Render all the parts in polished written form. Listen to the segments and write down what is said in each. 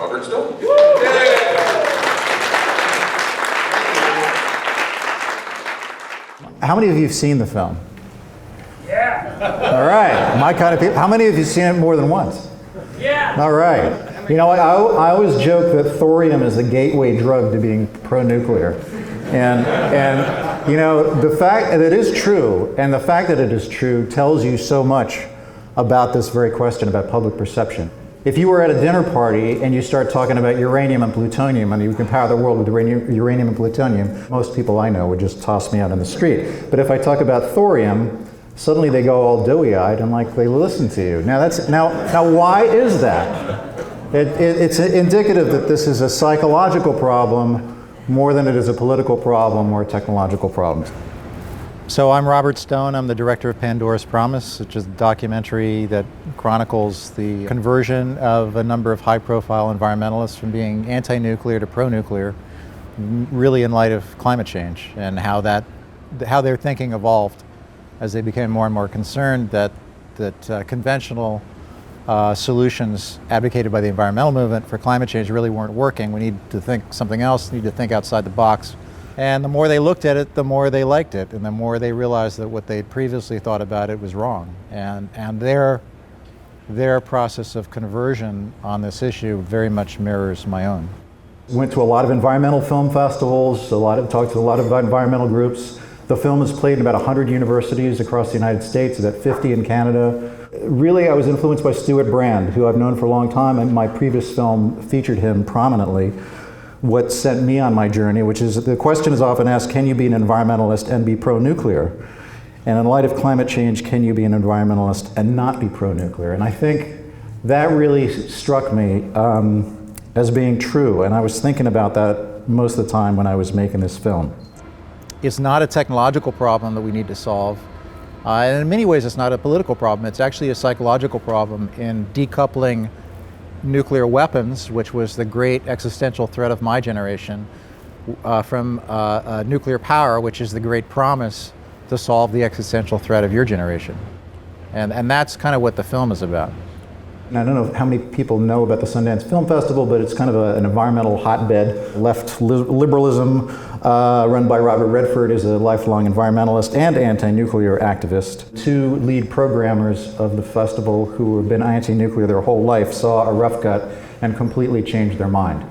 Robert Stone. How many of you have seen the film? Yeah. All right, my kind of people. How many of you have seen it more than once? Yeah. All right. You know, I always joke that thorium is the gateway drug to being pro-nuclear. And you know, the fact that it is true, and the fact that it is true tells you so much about this very question about public perception. If you were at a dinner party and you start talking about uranium and plutonium, and you can power the world with uranium and plutonium, most people I know would just toss me out in the street. But if I talk about thorium, suddenly they go all doughy-eyed and like they listen to you. Now why is that? It's indicative that this is a psychological problem more than it is a political problem or a technological problem. So I'm Robert Stone. I'm the director of Pandora's Promise, which is a documentary that chronicles the conversion of a number of high-profile environmentalists from being anti-nuclear to pro-nuclear, really in light of climate change and how their thinking evolved as they became more and more concerned that conventional solutions advocated by the environmental movement for climate change really weren't working. We need to think something else, need to think outside the box. And the more they looked at it, the more they liked it, and the more they realized that what they'd previously thought about it was wrong. And their process of conversion on this issue very much mirrors my own. Went to a lot of environmental film festivals, talked to a lot of environmental groups. The film is played in about 100 universities across the United States, about 50 in Canada. Really, I was influenced by Stuart Brand, who I've known for a long time, and my previous film featured him prominently. What sent me on my journey, which is the question is often asked, can you be an environmentalist and be pro-nuclear? And in light of climate change, can you be an environmentalist and not be pro-nuclear? And I think that really struck me as being true, and I was thinking about that most of the time when I was making this film. It's not a technological problem that we need to solve, and in many ways it's not a political problem. It's actually a psychological problem in decoupling nuclear weapons, which was the great existential threat of my generation, from nuclear power, which is the great promise to solve the existential threat of your generation. And that's kind of what the film is about. And I don't know how many people know about the Sundance Film Festival, but it's kind of an environmental hotbed. Left liberalism, run by Robert Redford, is a lifelong environmentalist and anti-nuclear activist. Two lead programmers of the festival who have been anti-nuclear their whole life saw a rough cut and completely changed their mind.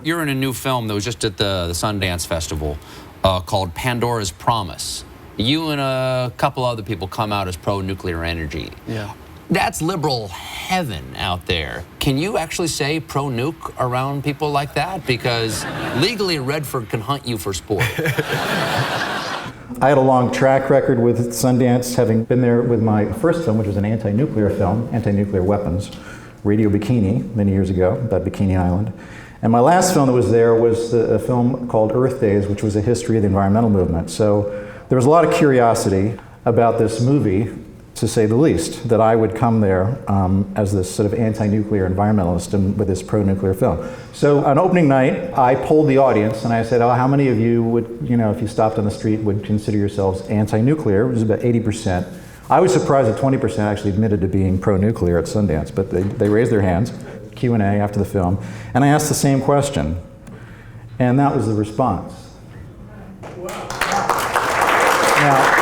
You're in a new film that was just at the Sundance Festival called Pandora's Promise. You and a couple other people come out as pro-nuclear energy. Yeah. That's liberal heaven out there. Can you actually say pro-nuke around people like that? Because legally Redford can hunt you for sport. I had a long track record with Sundance, having been there with my first film, which was an anti-nuclear film, Anti-Nuclear Weapons, Radio Bikini, many years ago, about Bikini Island. And my last film that was there was a film called Earth Days, which was a history of the environmental movement. So there was a lot of curiosity about this movie, to say the least, that I would come there as this sort of anti-nuclear environmentalist and with this pro-nuclear film. So on opening night, I polled the audience and I said, how many of you would, if you stopped on the street, would consider yourselves anti-nuclear? It was about 80%. I was surprised that 20% actually admitted to being pro-nuclear at Sundance, but they raised their hands, Q&A after the film, and I asked the same question, and that was the response. Wow. Now,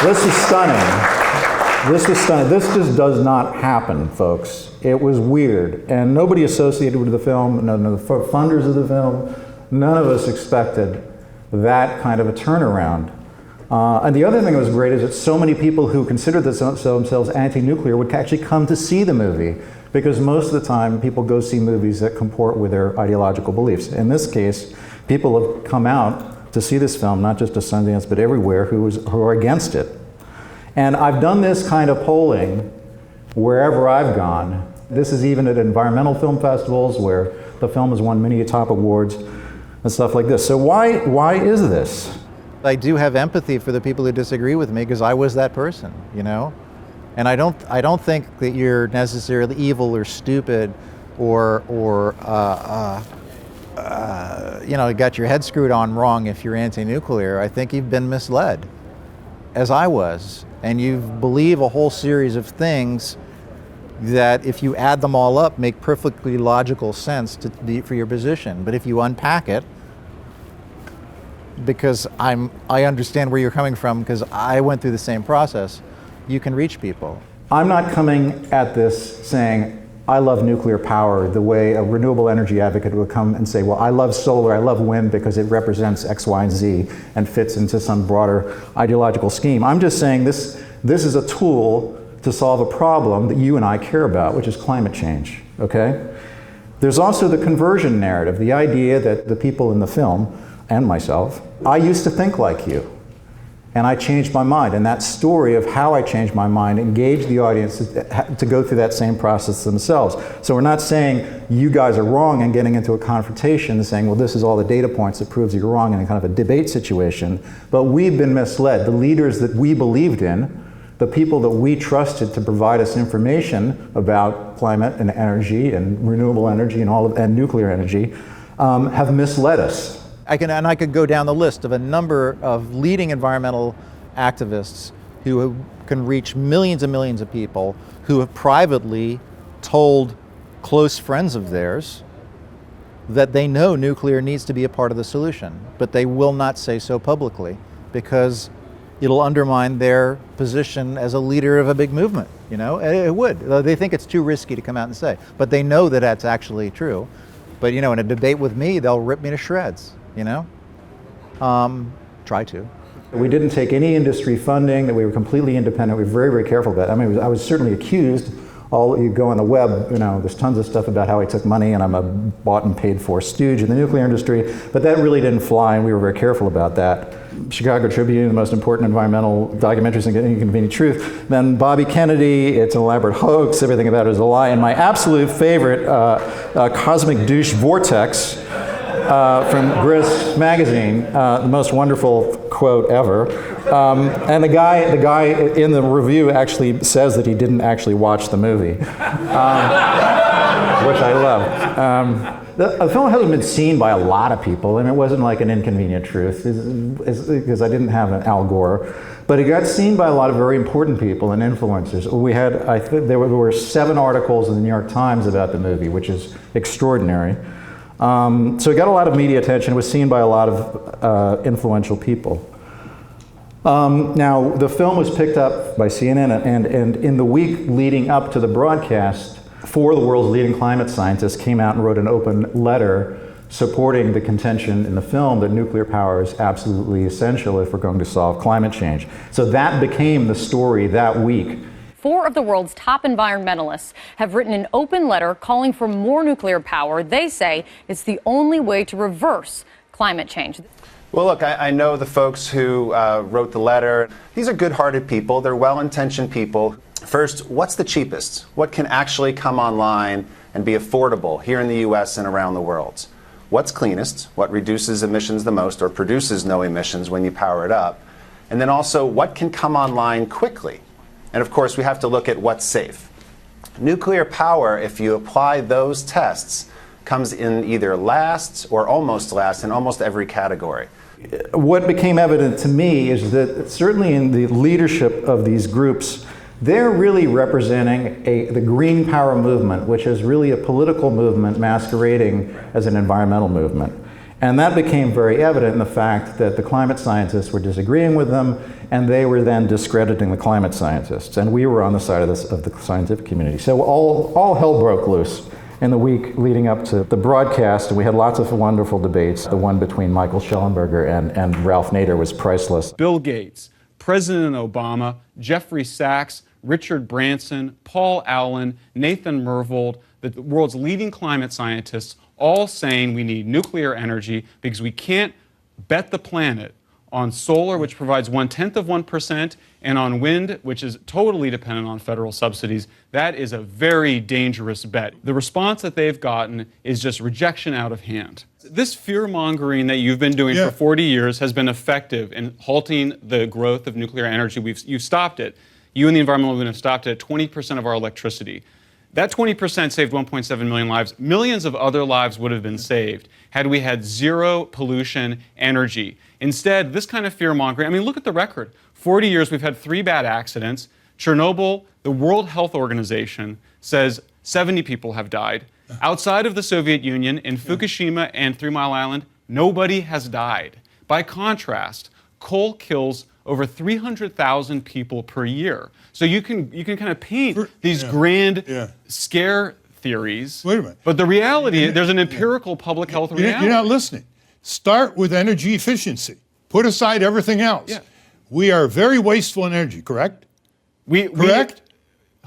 this is stunning. This was stunning. This just does not happen, folks. It was weird. And nobody associated with the film, none of the funders of the film, none of us expected that kind of a turnaround. And the other thing that was great is that so many people who considered themselves anti-nuclear would actually come to see the movie, because most of the time people go see movies that comport with their ideological beliefs. In this case, people have come out to see this film, not just at Sundance, but everywhere, who are against it. And I've done this kind of polling wherever I've gone. This is even at environmental film festivals where the film has won many top awards and stuff like this. So why is this? I do have empathy for the people who disagree with me, because I was that person, And I don't think that you're necessarily evil or stupid or got your head screwed on wrong if you're anti-nuclear. I think you've been misled, as I was, and you believe a whole series of things that, if you add them all up, make perfectly logical sense for your position. But if you unpack it, because I understand where you're coming from, because I went through the same process, you can reach people. I'm not coming at this saying, I love nuclear power the way a renewable energy advocate would come and say, well, I love solar, I love wind because it represents X, Y, and Z and fits into some broader ideological scheme. I'm just saying this is a tool to solve a problem that you and I care about, which is climate change, okay? There's also the conversion narrative, the idea that the people in the film, and myself, I used to think like you. And I changed my mind, and that story of how I changed my mind engaged the audience to go through that same process themselves. So we're not saying you guys are wrong and getting into a confrontation and saying, well, this is all the data points that proves you're wrong in a kind of a debate situation, but we've been misled. The leaders that we believed in, the people that we trusted to provide us information about climate and energy and renewable energy and nuclear energy, have misled us. I could go down the list of a number of leading environmental activists who can reach millions and millions of people, who have privately told close friends of theirs that they know nuclear needs to be a part of the solution, but they will not say so publicly because it'll undermine their position as a leader of a big movement. You know, it would. They think it's too risky to come out and say, but they know that that's actually true. But you know, in a debate with me, they'll rip me to shreds. You know, try to. We didn't take any industry funding, that we were completely independent. We were very, very careful about it. I mean, I was certainly accused. You go on the web, you know, there's tons of stuff about how I took money and I'm a bought and paid for stooge in the nuclear industry, but that really didn't fly, and we were very careful about that. Chicago Tribune, the most important environmental documentaries in Inconvenient Truth. Then Bobby Kennedy, it's an elaborate hoax, everything about it is a lie. And my absolute favorite, Cosmic Douche Vortex, from Grist magazine, the most wonderful quote ever. And the guy in the review actually says that he didn't actually watch the movie, which I love. The film hasn't been seen by a lot of people, and it wasn't like an Inconvenient Truth, because I didn't have an Al Gore, but it got seen by a lot of very important people and influencers. We had, I think there were 7 articles in the New York Times about the movie, which is extraordinary. So it got a lot of media attention. It was seen by a lot of influential people. Now, the film was picked up by CNN, and in the week leading up to the broadcast, 4 of the world's leading climate scientists came out and wrote an open letter supporting the contention in the film that nuclear power is absolutely essential if we're going to solve climate change. So that became the story that week. 4 of the world's top environmentalists have written an open letter calling for more nuclear power. They say it's the only way to reverse climate change. Well, look, I know the folks who wrote the letter. These are good-hearted people. They're well-intentioned people. First, what's the cheapest? What can actually come online and be affordable here in the U.S. and around the world? What's cleanest? What reduces emissions the most or produces no emissions when you power it up? And then also, what can come online quickly? And of course, we have to look at what's safe. Nuclear power, if you apply those tests, comes in either last or almost last in almost every category. What became evident to me is that certainly in the leadership of these groups, they're really representing the green power movement, which is really a political movement masquerading as an environmental movement. And that became very evident in the fact that the climate scientists were disagreeing with them, and they were then discrediting the climate scientists. And we were on the side of the scientific community. So all hell broke loose in the week leading up to the broadcast, and we had lots of wonderful debates. The one between Michael Schellenberger and Ralph Nader was priceless. Bill Gates, President Obama, Jeffrey Sachs, Richard Branson, Paul Allen, Nathan Myhrvold, the world's leading climate scientists, all saying we need nuclear energy because we can't bet the planet on solar, which provides 0.1%, and on wind, which is totally dependent on federal subsidies. That is a very dangerous bet. The response that they've gotten is just rejection out of hand. This fear-mongering that you've been doing for 40 years has been effective in halting the growth of nuclear energy. You've stopped it. You and the environmental movement have stopped it at 20% of our electricity. That 20% saved 1.7 million lives. Millions of other lives would have been saved had we had zero pollution energy. Instead, this kind of fear-mongering, I mean, look at the record. 40 years, we've had 3 bad accidents, Chernobyl, the World Health Organization says 70 people have died. Outside of the Soviet Union, in Fukushima and 3 Mile Island, nobody has died. By contrast, coal kills over 300,000 people per year. So you can kind of paint these grand scare theories. Wait a minute. But the reality, there's an empirical public health reality. You're not listening. Start with energy efficiency. Put aside everything else. Yeah. We are very wasteful in energy, correct? Correct?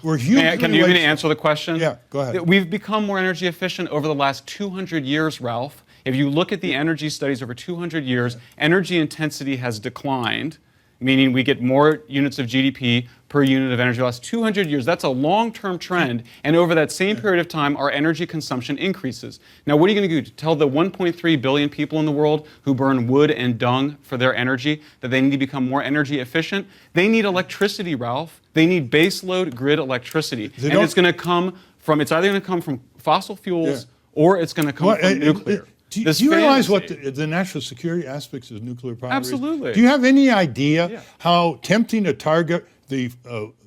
We're hugely Can you wasteful. answer the question? Yeah, go ahead. We've become more energy efficient over the last 200 years, Ralph. If you look at the energy studies over 200 years, energy intensity has declined, meaning we get more units of GDP per unit of energy. The last 200 years, that's a long-term trend, and over that same period of time, our energy consumption increases. Now, what are you going to do? Tell the 1.3 billion people in the world who burn wood and dung for their energy that they need to become more energy efficient? They need electricity, Ralph. They need baseload grid electricity. And it's going to come from, it's either going to come from fossil fuels or it's going to come from nuclear. Do you realize what the national security aspects of nuclear power Absolutely. is? Do you have any idea how tempting a target the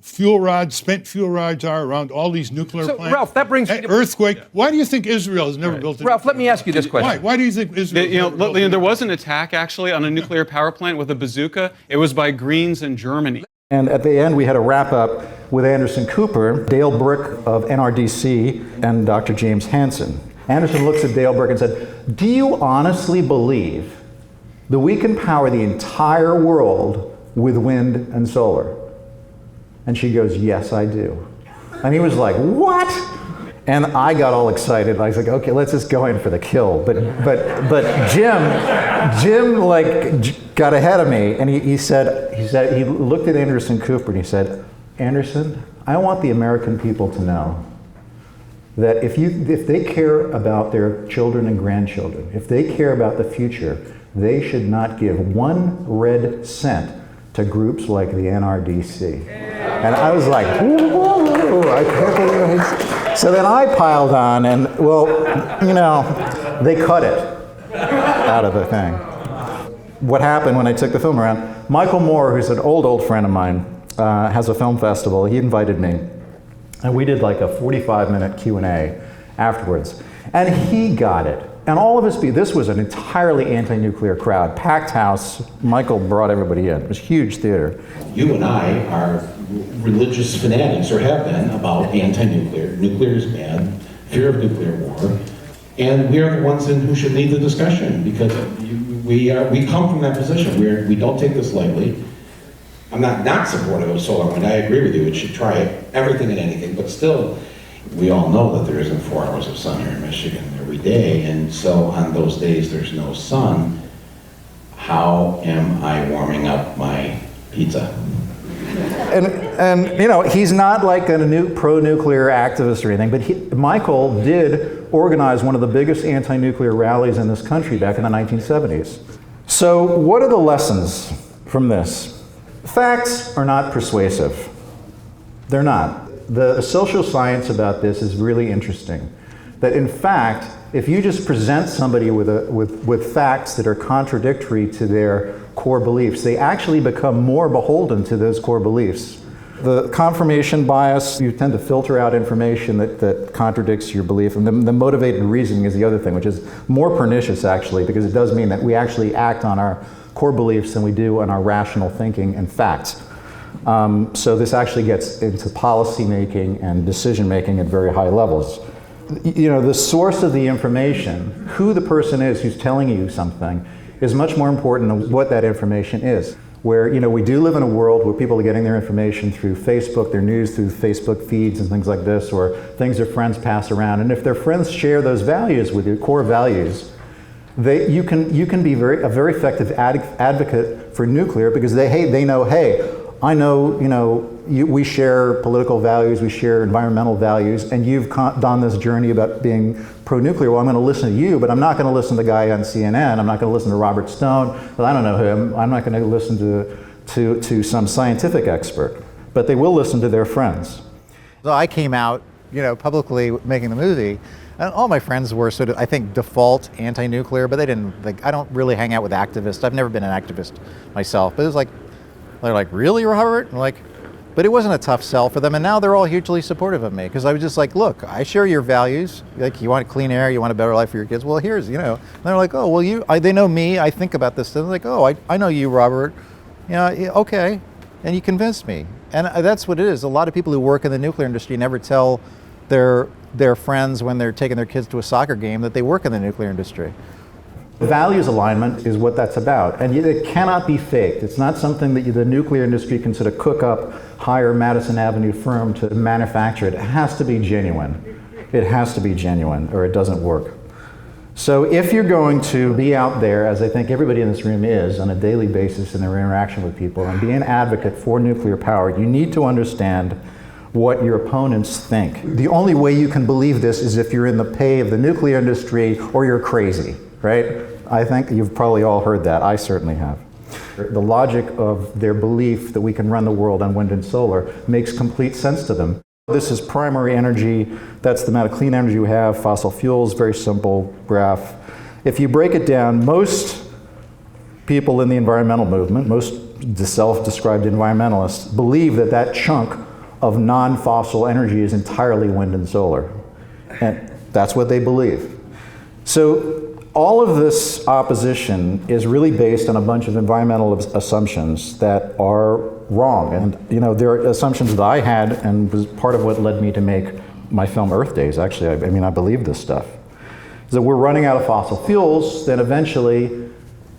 spent fuel rods are around all these nuclear plants? Ralph, that brings me to earthquake. Why do you think Israel has never built a Ralph, let me ask you this question. Why do you think Israel There was an attack, actually, on a nuclear power plant with a bazooka. It was by Greens in Germany. And at the end, we had a wrap-up with Anderson Cooper, Dale Brick of NRDC, and Dr. James Hansen. Anderson looks at Dale Brick and said, "Do you honestly believe that we can power the entire world with wind and solar?" And she goes, "Yes, I do." And he was like, "What?" And I got all excited. I was like, "Okay, let's just go in for the kill." But Jim like got ahead of me, and he said he looked at Anderson Cooper and he said, "Anderson, I want the American people to know that if they care about their children and grandchildren, if they care about the future, they should not give 1 red cent to groups like the NRDC." And I was like, "Whoa, I can't believe it." So then I piled on, and well, they cut it out of the thing. What happened when I took the film around, Michael Moore, who's an old friend of mine, has a film festival. He invited me. And we did like a 45-minute Q&A afterwards. And he got it. And all of us, this was an entirely anti-nuclear crowd, packed house. Michael brought everybody in. It was a huge theater. You and I are religious fanatics, or have been, about anti-nuclear. Nuclear is bad, fear of nuclear war. And we are the ones who should lead the discussion, because we come from that position. We don't take this lightly. I'm not supportive of solar wind. I agree with you. It should try everything and anything, but still, we all know that there isn't 4 hours of sun here in Michigan every day, and so on those days there's no sun. How am I warming up my pizza? And he's not like a pro-nuclear activist or anything, but Michael did organize one of the biggest anti-nuclear rallies in this country back in the 1970s. So what are the lessons from this? Facts are not persuasive. They're not. The social science about this is really interesting. That in fact, if you just present somebody with facts that are contradictory to their core beliefs, they actually become more beholden to those core beliefs. The confirmation bias, you tend to filter out information that contradicts your belief, and the motivated reasoning is the other thing, which is more pernicious actually, because it does mean that we actually act on our core beliefs than we do on our rational thinking and facts. So this actually gets into policy making and decision making at very high levels. The source of the information, who the person is who's telling you something, is much more important than what that information is. Where we do live in a world where people are getting their information through Facebook, their news through Facebook feeds and things like this, or things their friends pass around. And if their friends share those values with you, core values, you can be a very effective advocate for nuclear, because they know, hey, I know, we share political values, we share environmental values, and you've done this journey about being pro-nuclear. Well, I'm going to listen to you, but I'm not going to listen to the guy on CNN. I'm not going to listen to Robert Stone, but I don't know him. I'm not going to listen to some scientific expert, but they will listen to their friends. So I came out, publicly making the movie, and all my friends were sort of, I think, default anti-nuclear, but they didn't. I don't really hang out with activists. I've never been an activist myself, but it was like, they're like, "Really, Robert?" I'm like, But it wasn't a tough sell for them, and now they're all hugely supportive of me because I was just like, look, I share your values. Like, you want clean air, you want a better life for your kids. Well, here's, and they're like, oh, well, they know me. I think about this stuff. They're like, oh, I know you, Robert. Okay, and you convinced me, and that's what it is. A lot of people who work in the nuclear industry never tell their friends when they're taking their kids to a soccer game that they work in the nuclear industry. Values alignment is what that's about, and it cannot be faked. It's not something that the nuclear industry can sort of cook up, hire a Madison Avenue firm to manufacture it. It has to be genuine. It has to be genuine, or it doesn't work. So if you're going to be out there, as I think everybody in this room is on a daily basis in their interaction with people, and be an advocate for nuclear power, you need to understand what your opponents think. The only way you can believe this is if you're in the pay of the nuclear industry or you're crazy, right? I think you've probably all heard that. I certainly have. The logic of their belief that we can run the world on wind and solar makes complete sense to them. This is primary energy. That's the amount of clean energy we have. Fossil fuels, very simple graph. If you break it down, most people in the environmental movement, most self-described environmentalists, believe that that chunk of non-fossil energy is entirely wind and solar. And that's what they believe. So all of this opposition is really based on a bunch of environmental assumptions that are wrong. And there are assumptions that I had, and was part of what led me to make my film Earth Days. Actually, I believe this stuff. Is that we're running out of fossil fuels, then eventually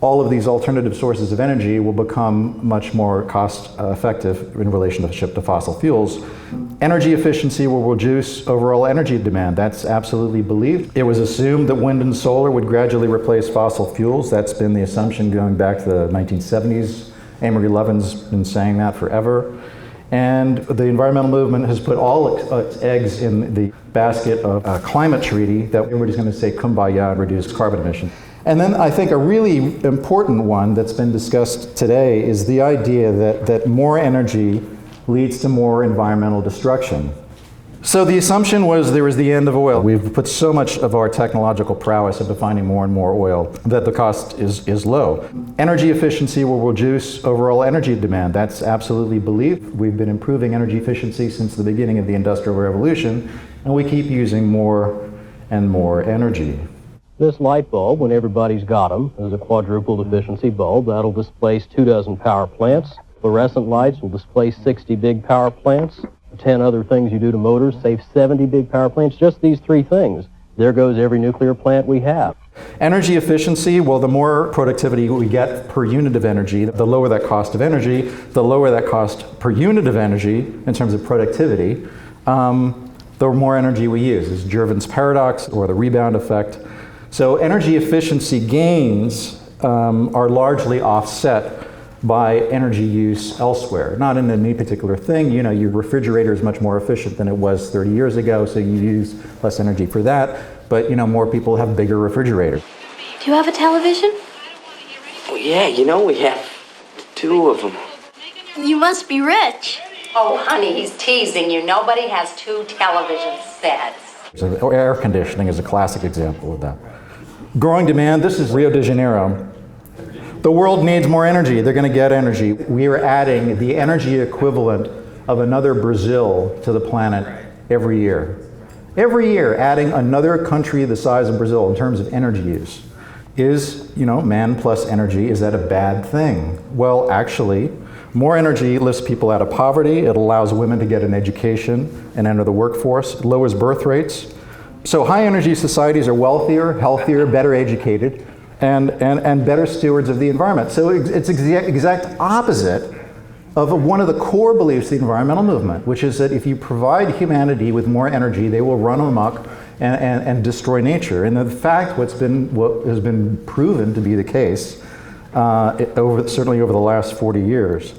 all of these alternative sources of energy will become much more cost effective in relationship to fossil fuels. Energy efficiency will reduce overall energy demand. That's absolutely believed. It was assumed that wind and solar would gradually replace fossil fuels. That's been the assumption going back to the 1970s. Amory Levin's been saying that forever. And the environmental movement has put all its eggs in the basket of a climate treaty that everybody's going to say kumbaya and reduce carbon emissions. And then I think a really important one that's been discussed today is the idea that more energy leads to more environmental destruction. So the assumption was there was the end of oil. We've put so much of our technological prowess into finding more and more oil that the cost is low. Energy efficiency will reduce overall energy demand. That's absolutely believed. We've been improving energy efficiency since the beginning of the Industrial Revolution, and we keep using more and more energy. This light bulb, when everybody's got them, is a quadrupled efficiency bulb. That'll displace 24 power plants. Fluorescent lights will displace 60 big power plants. 10 other things you do to motors save 70 big power plants. Just these three things. There goes every nuclear plant we have. Energy efficiency, well, the more productivity we get per unit of energy, the lower that cost of energy, the lower that cost per unit of energy in terms of productivity, the more energy we use. It's Jervin's paradox or the rebound effect. So energy efficiency gains are largely offset by energy use elsewhere. Not in any particular thing. Your refrigerator is much more efficient than it was 30 years ago, so you use less energy for that. But more people have bigger refrigerators. Do you have a television? Well, yeah, we have 2 of them. You must be rich. Oh, honey, he's teasing you. Nobody has 2 television sets. So air conditioning is a classic example of that. Growing demand, this is Rio de Janeiro. The world needs more energy. They're going to get energy. We are adding the energy equivalent of another Brazil to the planet every year. Every year, adding another country the size of Brazil in terms of energy use. Is, man plus energy, is that a bad thing? Well, actually, more energy lifts people out of poverty. It allows women to get an education and enter the workforce. It lowers birth rates. So high energy societies are wealthier, healthier, better educated, and better stewards of the environment. So it's exact opposite of one of the core beliefs of the environmental movement, which is that if you provide humanity with more energy, they will run amok and destroy nature. And in fact, what has been proven to be the case, certainly over the last 40 years,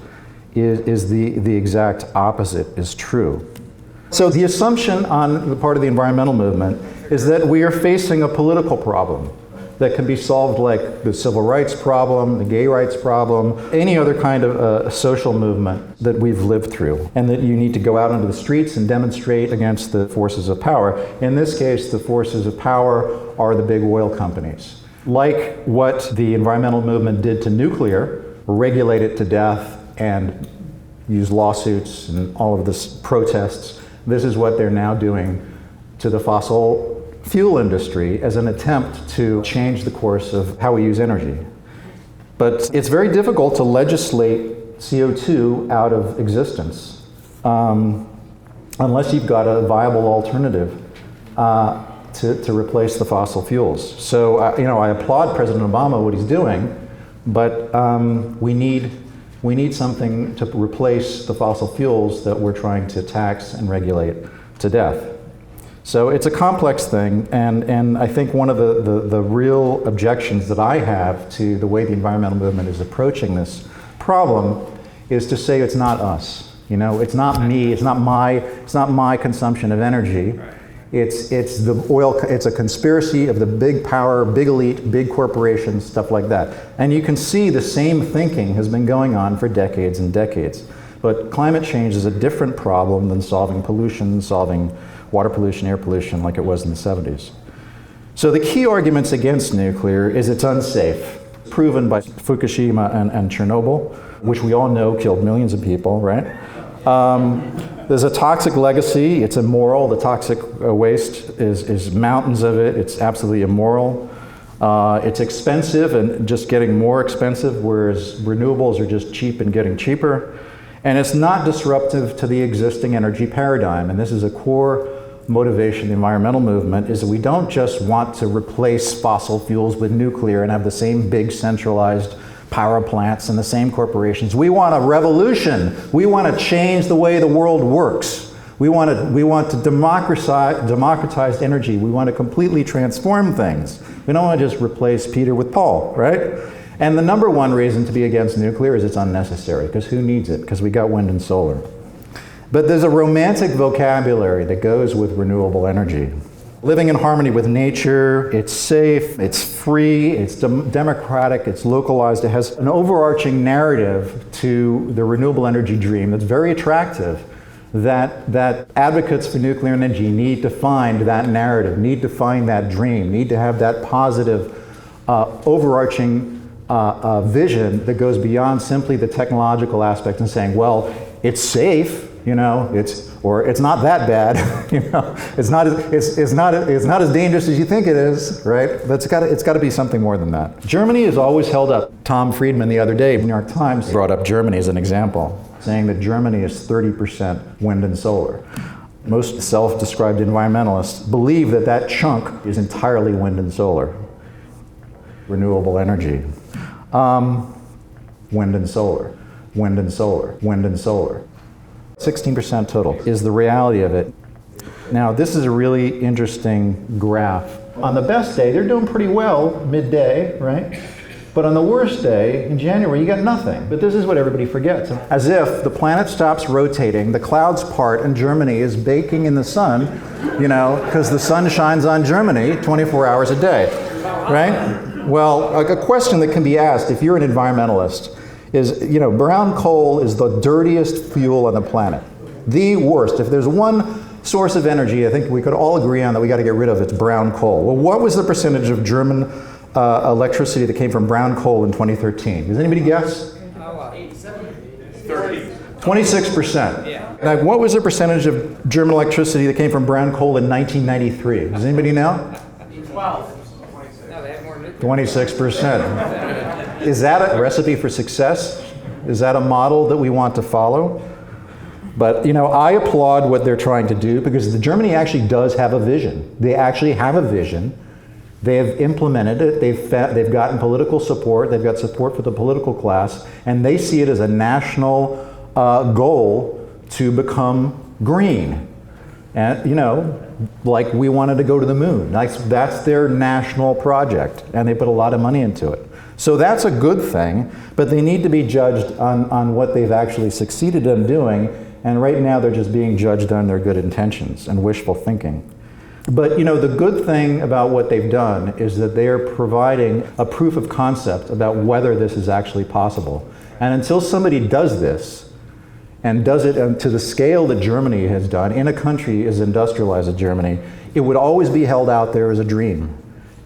is the exact opposite is true. So the assumption on the part of the environmental movement is that we are facing a political problem that can be solved like the civil rights problem, the gay rights problem, any other kind of social movement that we've lived through, and that you need to go out into the streets and demonstrate against the forces of power. In this case, the forces of power are the big oil companies. Like what the environmental movement did to nuclear, regulate it to death and use lawsuits and all of this protests. This is what they're now doing to the fossil fuel industry as an attempt to change the course of how we use energy. But it's very difficult to legislate CO2 out of existence unless you've got a viable alternative to replace the fossil fuels. So, I applaud President Obama, what he's doing, but we need something to replace the fossil fuels that we're trying to tax and regulate to death. So it's a complex thing, and I think one of the real objections that I have to the way the environmental movement is approaching this problem is to say it's not us. It's not me, it's not my consumption of energy. It's the oil, it's a conspiracy of the big power, big elite, big corporations, stuff like that. And you can see the same thinking has been going on for decades and decades. But climate change is a different problem than solving pollution, solving water pollution, air pollution, like it was in the 70s. So the key arguments against nuclear is it's unsafe, proven by Fukushima and Chernobyl, which we all know killed millions of people, right? There's a toxic legacy, it's immoral. The toxic waste is mountains of it, it's absolutely immoral. It's expensive and just getting more expensive, whereas renewables are just cheap and getting cheaper. And it's not disruptive to the existing energy paradigm. And this is a core motivation of the environmental movement, is that we don't just want to replace fossil fuels with nuclear and have the same big centralized power plants and the same corporations. We want a revolution. We want to change the way the world works. We want to democratize energy. We want to completely transform things. We don't want to just replace Peter with Paul, right? And the number one reason to be against nuclear is it's unnecessary, because who needs it? Because we got wind and solar. But there's a romantic vocabulary that goes with renewable energy. Living in harmony with nature, it's safe, it's free, it's democratic, it's localized. It has an overarching narrative to the renewable energy dream that's very attractive, that advocates for nuclear energy need to find that narrative, need to find that dream, need to have that positive overarching vision that goes beyond simply the technological aspect and saying, well, it's safe, it's not that bad, it's not as dangerous as you think it is, right? But it's got to be something more than that. Germany is always held up. Tom Friedman the other day, New York Times, brought up Germany as an example, saying that Germany is 30% wind and solar. Most self-described environmentalists believe that chunk is entirely wind and solar. Renewable energy. Wind and solar, wind and solar, wind and solar. 16% total is the reality of it. Now, this is a really interesting graph. On the best day, they're doing pretty well midday, right? But on the worst day, in January, you got nothing. But this is what everybody forgets. As if the planet stops rotating, the clouds part, and Germany is baking in the sun, because the sun shines on Germany 24 hours a day, right? Well, a question that can be asked if you're an environmentalist is, brown coal is the dirtiest fuel on the planet. The worst. If there's one source of energy I think we could all agree on that we got to get rid of, it's brown coal. Well, what was the percentage of German electricity that came from brown coal in 2013? Does anybody guess? 26%. Yeah. Now, what was the percentage of German electricity that came from brown coal in 1993? Does anybody know? 12. 26%. Is that a recipe for success? Is that a model that we want to follow? But I applaud what they're trying to do, because Germany actually does have a vision. They actually have a vision. They have implemented it. They've gotten political support. They've got support for the political class, and they see it as a national goal to become green. And like we wanted to go to the moon. That's their national project, and they put a lot of money into it. So that's a good thing, but they need to be judged on what they've actually succeeded in doing, and right now they're just being judged on their good intentions and wishful thinking. But the good thing about what they've done is that they are providing a proof of concept about whether this is actually possible. And until somebody does this, and does it to the scale that Germany has done, in a country as industrialized as Germany, it would always be held out there as a dream.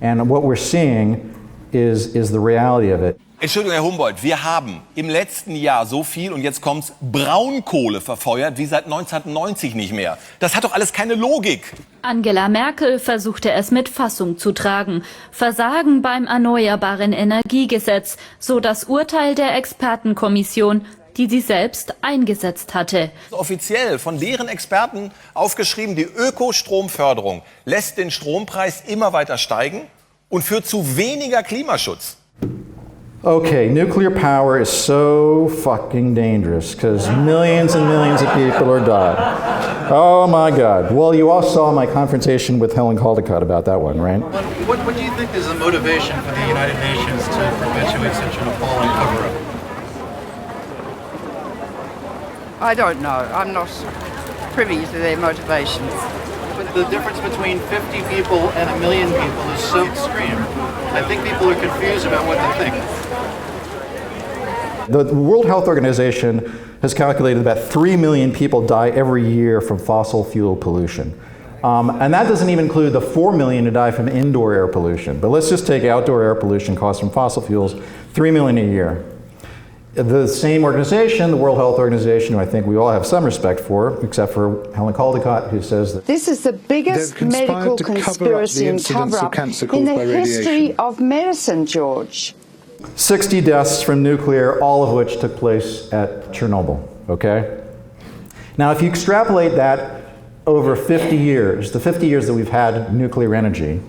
And what we're seeing is the reality of it. Entschuldigung, Herr Humboldt, wir haben im letzten Jahr so viel, und jetzt kommt's, Braunkohle verfeuert wie seit 1990 nicht mehr. Das hat doch alles keine Logik. Angela Merkel versuchte es mit Fassung zu tragen. Versagen beim Erneuerbaren Energiegesetz, so das Urteil der Expertenkommission, die sie selbst eingesetzt hatte. Offiziell von deren Experten aufgeschrieben, die Ökostromförderung lässt den Strompreis immer weiter steigen und führt zu weniger Klimaschutz. Okay, nuclear power is so fucking dangerous because millions and millions of people are dying. Oh my God. Well, you all saw my confrontation with Helen Caldicott about that one, right? What do you think is the motivation for the United Nations to perpetuate such an appalling cover-up? I don't know. I'm not privy to their motivations. But the difference between 50 people and 1 million people is so extreme. I think people are confused about what to think. The World Health Organization has calculated that 3 million people die every year from fossil fuel pollution. And that doesn't even include the 4 million who die from indoor air pollution. But let's just take outdoor air pollution caused from fossil fuels, 3 million a year. The same organization, the World Health Organization, who I think we all have some respect for, except for Helen Caldicott, who says that This is the biggest medical conspiracy and cover-up in the history of medicine, George. 60 deaths from nuclear, all of which took place at Chernobyl, okay? Now, if you extrapolate that over 50 years, the 50 years that we've had nuclear energy,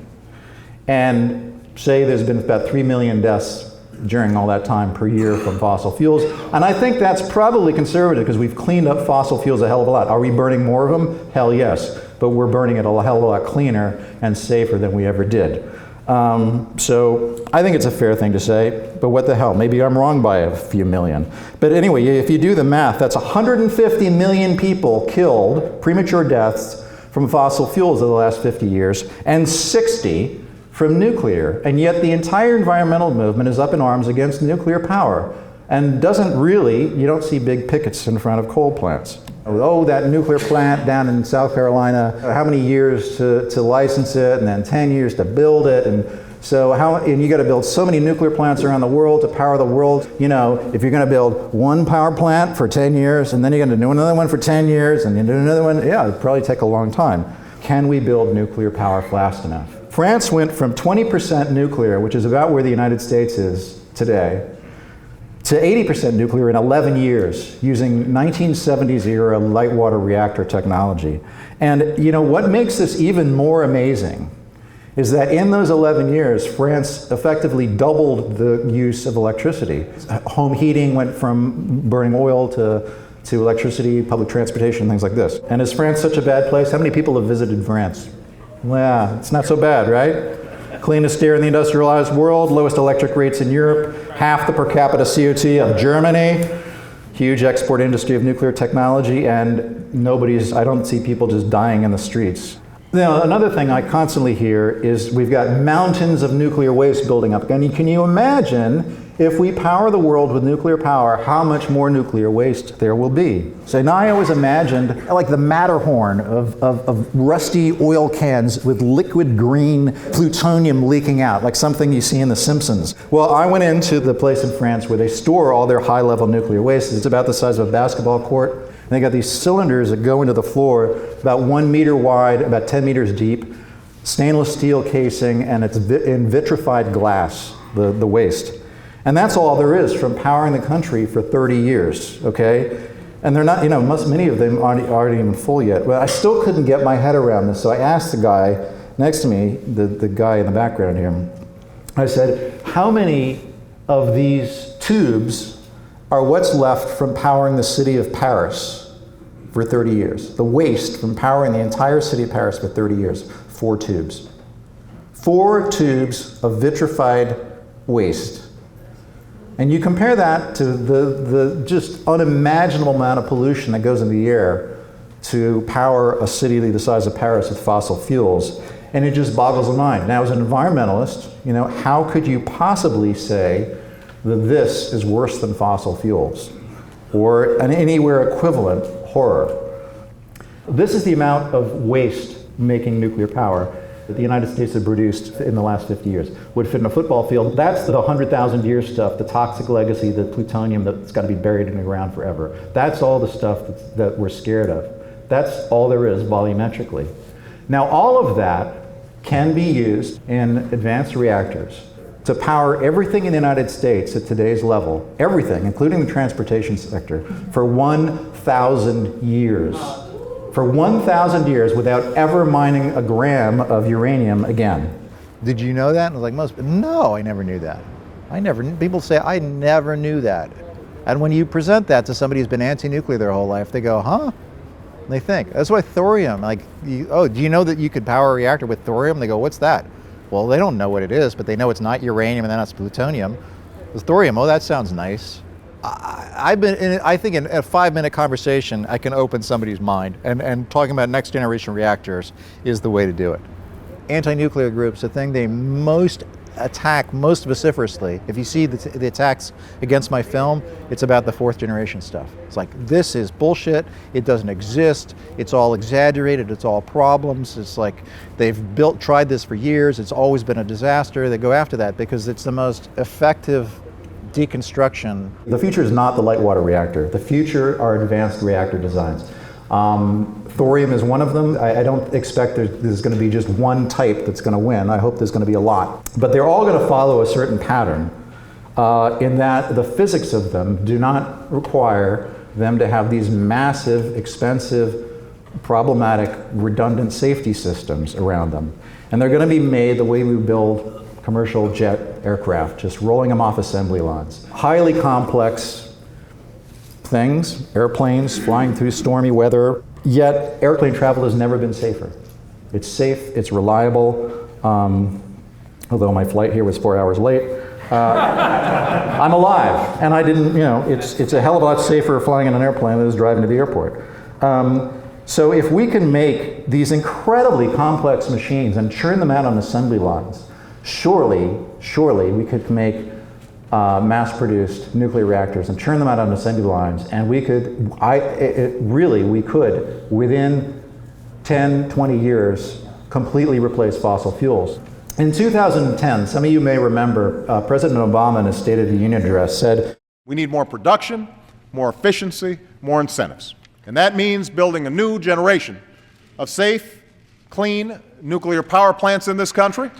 and say there's been about 3 million deaths during all that time per year from fossil fuels, and I think that's probably conservative because we've cleaned up fossil fuels a hell of a lot. Are we burning more of them? Hell yes, but we're burning it a hell of a lot cleaner and safer than we ever did. So I think it's a fair thing to say, but what the hell, maybe I'm wrong by a few million. But anyway, if you do the math, that's 150 million people killed, premature deaths from fossil fuels in the last 50 years, and 60 from nuclear. And yet the entire environmental movement is up in arms against nuclear power and doesn't really, you don't see big pickets in front of coal plants. Oh, that nuclear plant down in South Carolina, how many years to license it, and then 10 years to build it, and so and you got to build so many nuclear plants around the world to power the world. You know, if you're going to build one power plant for 10 years, and then you're going to do another one for 10 years, and you do another one, yeah, it'd probably take a long time. Can we build nuclear power fast enough? France went from 20% nuclear, which is about where the United States is today, to 80% nuclear in 11 years using 1970s era light water reactor technology. And you know what makes this even more amazing is that in those 11 years, France effectively doubled the use of electricity. Home heating went from burning oil to electricity, public transportation, things like this. And is France such a bad place? How many people have visited France? Well, it's not so bad, right? Cleanest air in the industrialized world, lowest electric rates in Europe, half the per capita CO2 of Germany, huge export industry of nuclear technology, and I don't see people just dying in the streets. Now, another thing I constantly hear is we've got mountains of nuclear waste building up. And can you imagine if we power the world with nuclear power, how much more nuclear waste there will be? So now I always imagined like the Matterhorn of rusty oil cans with liquid green plutonium leaking out, like something you see in The Simpsons. Well, I went into the place in France where they store all their high-level nuclear waste. It's about the size of a basketball court. And they got these cylinders that go into the floor, about 1 meter wide, about 10 meters deep, stainless steel casing, and it's in vitrified glass, the waste. And that's all there is from powering the country for 30 years, okay? And they're not, many of them aren't even full yet. But I still couldn't get my head around this, so I asked the guy next to me, the guy in the background here, I said, how many of these tubes are what's left from powering the city of Paris for 30 years? The waste from powering the entire city of Paris for 30 years, 4 tubes. 4 tubes of vitrified waste. And you compare that to the just unimaginable amount of pollution that goes in the air to power a city the size of Paris with fossil fuels, and it just boggles the mind. Now, as an environmentalist, how could you possibly say that this is worse than fossil fuels or an anywhere equivalent horror? This is the amount of waste making nuclear power. the United States had produced in the last 50 years would fit in a football field. That's the 100,000 year stuff, the toxic legacy, the plutonium that's got to be buried in the ground forever. That's all the stuff that we're scared of. That's all there is volumetrically. Now, all of that can be used in advanced reactors to power everything in the United States at today's level, everything, including the transportation sector, for 1,000 years. For 1,000 years without ever mining a gram of uranium again. Did you know that? And I was like, no, I never knew that. People say, I never knew that. And when you present that to somebody who's been anti-nuclear their whole life, they go, huh? And they think. That's why thorium, do you know that you could power a reactor with thorium? They go, what's that? Well, they don't know what it is, but they know it's not uranium and then it's plutonium. It's thorium, oh, that sounds nice. I think in a 5-minute conversation, I can open somebody's mind, and talking about next generation reactors is the way to do it. Anti-nuclear groups, the thing they most attack most vociferously, if you see the attacks against my film, it's about the 4th generation stuff. It's like, this is bullshit, it doesn't exist, it's all exaggerated, it's all problems, it's like they've tried this for years, it's always been a disaster. They go after that because it's the most effective deconstruction. The future is not the light water reactor. The future are advanced reactor designs. Thorium is one of them. I don't expect there's going to be just one type that's going to win. I hope there's going to be a lot. But they're all going to follow a certain pattern in that the physics of them do not require them to have these massive, expensive, problematic, redundant safety systems around them. And they're going to be made the way we build commercial jet aircraft, just rolling them off assembly lines. Highly complex things, airplanes flying through stormy weather, yet airplane travel has never been safer. It's safe, it's reliable, although my flight here was 4 hours late. I'm alive, and I didn't, it's a hell of a lot safer flying in an airplane than it is driving to the airport. So if we can make these incredibly complex machines and churn them out on assembly lines, surely we could make mass-produced nuclear reactors and churn them out on assembly lines, and we could, we could, within 10, 20 years, completely replace fossil fuels. In 2010, some of you may remember, President Obama in his State of the Union address said, "We need more production, more efficiency, more incentives. And that means building a new generation of safe, clean nuclear power plants in this country."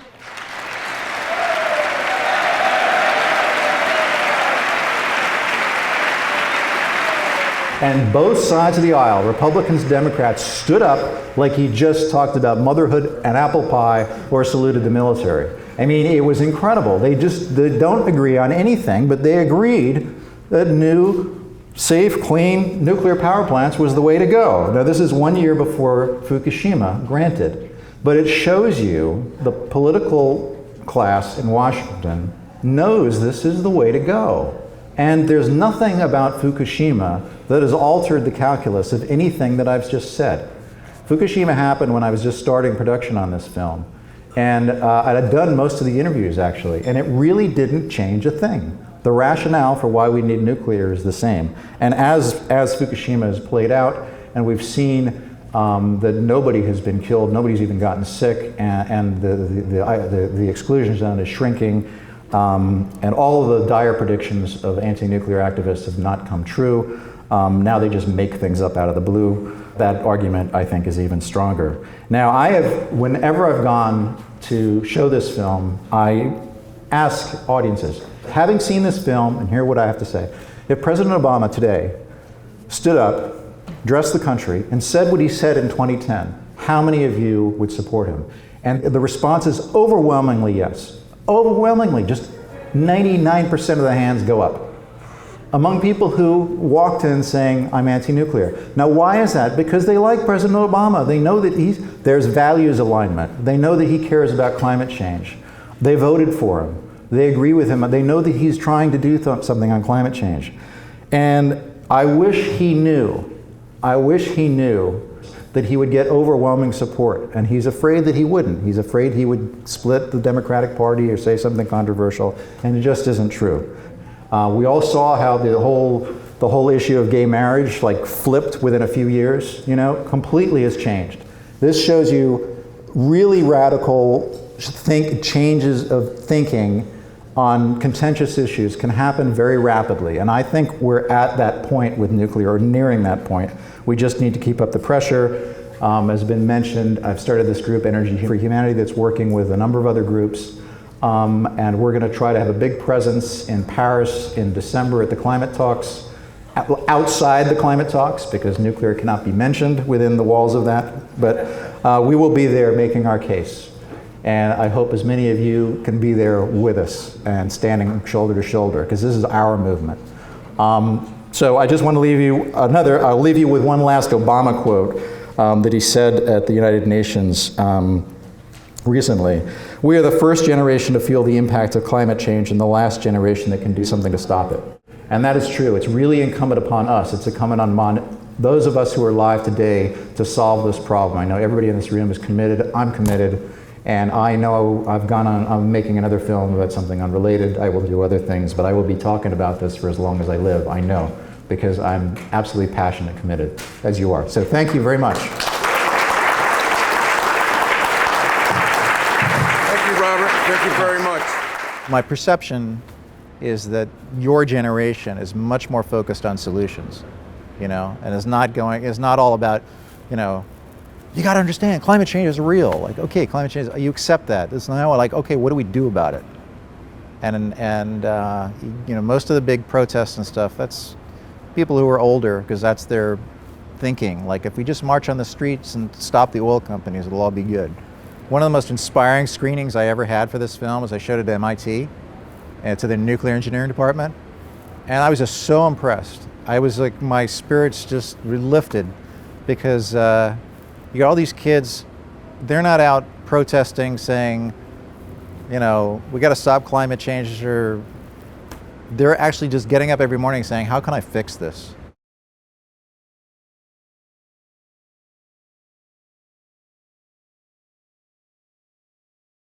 And both sides of the aisle, Republicans, Democrats, stood up like he just talked about motherhood and apple pie or saluted the military. I mean, it was incredible. They don't agree on anything, but they agreed that new, safe, clean nuclear power plants was the way to go. Now, this is 1 year before Fukushima, granted, but it shows you the political class in Washington knows this is the way to go. And there's nothing about Fukushima that has altered the calculus of anything that I've just said. Fukushima happened when I was just starting production on this film. And I had done most of the interviews, actually, and it really didn't change a thing. The rationale for why we need nuclear is the same. And as Fukushima has played out, and we've seen that nobody has been killed, nobody's even gotten sick, and the exclusion zone is shrinking, and all of the dire predictions of anti-nuclear activists have not come true. Now they just make things up out of the blue. That argument, I think, is even stronger. Now, whenever I've gone to show this film, I ask audiences, having seen this film, and hear what I have to say, if President Obama today stood up, addressed the country, and said what he said in 2010, how many of you would support him? And the response is overwhelmingly yes. Overwhelmingly, just 99% of the hands go up. Among people who walked in saying, I'm anti-nuclear. Now, why is that? Because they like President Obama. They know that there's values alignment. They know that he cares about climate change. They voted for him. They agree with him. They know that he's trying to do something on climate change. And I wish he knew that he would get overwhelming support. And he's afraid that he wouldn't. He's afraid he would split the Democratic Party or say something controversial, and it just isn't true. We all saw how the whole issue of gay marriage flipped within a few years, completely has changed. This shows you really radical changes of thinking on contentious issues can happen very rapidly. And I think we're at that point with nuclear, or nearing that point. We just need to keep up the pressure. As has been mentioned, I've started this group, Energy for Humanity, that's working with a number of other groups. And we're going to try to have a big presence in Paris in December at the climate talks, outside the climate talks, because nuclear cannot be mentioned within the walls of that. But we will be there making our case. And I hope as many of you can be there with us and standing shoulder to shoulder, because this is our movement. So I just want to leave you I'll leave you with one last Obama quote that he said at the United Nations recently. We are the first generation to feel the impact of climate change and the last generation that can do something to stop it. And that is true. It's really incumbent upon us. It's incumbent on those of us who are alive today to solve this problem. I know everybody in this room is committed. I'm committed. And I know I'm making another film about something unrelated. I will do other things, but I will be talking about this for as long as I live, I know, because I'm absolutely passionate, committed, as you are. So thank you very much. Thank you, Robert. Thank you very much. My perception is that your generation is much more focused on solutions, and is not all about, you got to understand, climate change is real. Like, okay, climate change, you accept that. It's now like, okay, what do we do about it? And most of the big protests and stuff, that's people who are older, because that's their thinking. Like, if we just march on the streets and stop the oil companies, it'll all be good. One of the most inspiring screenings I ever had for this film was I showed it at MIT, and to the nuclear engineering department, and I was just so impressed. I was like, my spirits just were lifted, because you got all these kids, they're not out protesting saying, we got to stop climate change, or they're actually just getting up every morning saying, how can I fix this?